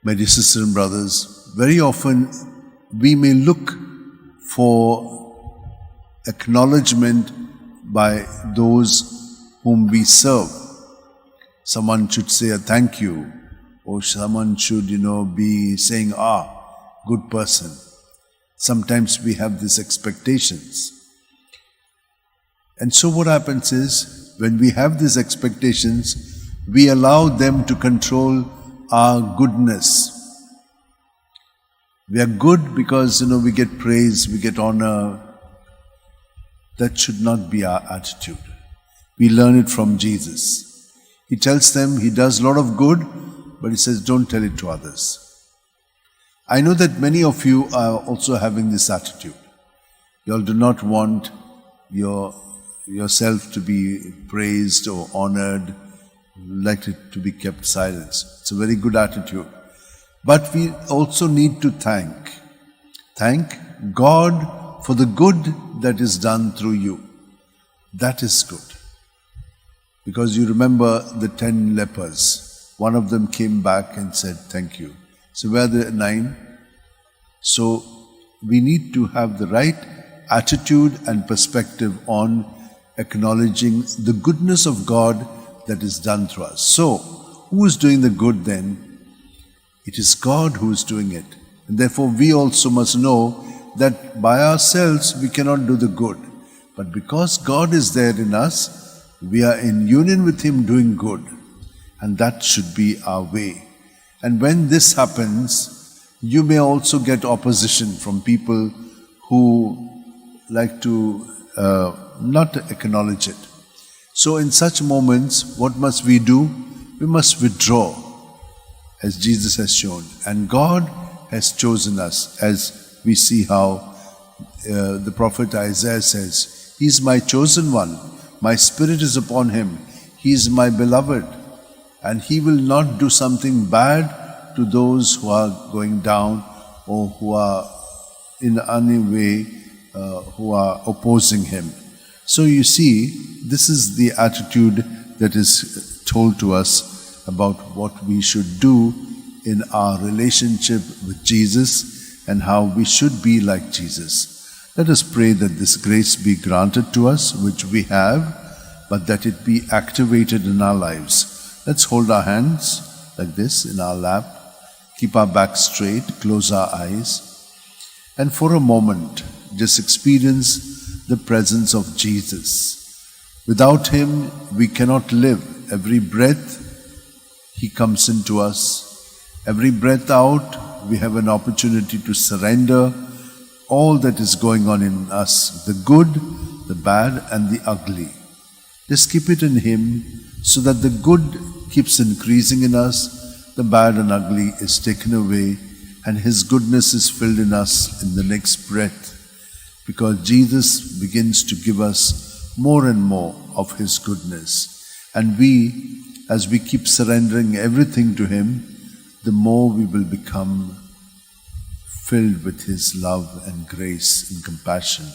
My dear sisters and brothers, very often we may look for acknowledgement by those whom we serve. Someone should say a thank you, or someone should, be saying, good person. Sometimes we have these expectations. And so what happens is, when we have these expectations, we allow them to control our goodness. We are good because, we get praise, we get honor. That should not be our attitude. We learn it from Jesus. He tells them he does a lot of good, but he says, don't tell it to others. I know that many of you are also having this attitude. You all do not want yourself to be praised or honored, like it to be kept silent. It's a very good attitude. But we also need to thank God for the good that is done through you. That is good. Because you remember the 10 lepers. One of them came back and said, thank you. So where are the 9? So we need to have the right attitude and perspective on acknowledging the goodness of God that is done through us. So, who is doing the good then? It is God who is doing it. And therefore we also must know that by ourselves we cannot do the good. But because God is there in us, we are in union with Him doing good. And that should be our way. And when this happens, you may also get opposition from people who like to not acknowledge it. So in such moments, what must we do? We must withdraw, as Jesus has shown. And God has chosen us, as we see how the prophet Isaiah says, He is my chosen one, my spirit is upon him, he is my beloved, and he will not do something bad to those who are going down or who are in any way who are opposing him. So you see, this is the attitude that is told to us about what we should do in our relationship with Jesus and how we should be like Jesus. Let us pray that this grace be granted to us, which we have, but that it be activated in our lives. Let's hold our hands like this in our lap, keep our back straight, close our eyes, and for a moment, just experience the presence of Jesus. Without Him, we cannot live. Every breath, He comes into us. Every breath out, we have an opportunity to surrender all that is going on in us, the good, the bad, and the ugly. Just keep it in Him so that the good keeps increasing in us, the bad and ugly is taken away, and His goodness is filled in us in the next breath. Because Jesus begins to give us more and more of His goodness. And we, as we keep surrendering everything to Him, the more we will become filled with His love and grace and compassion.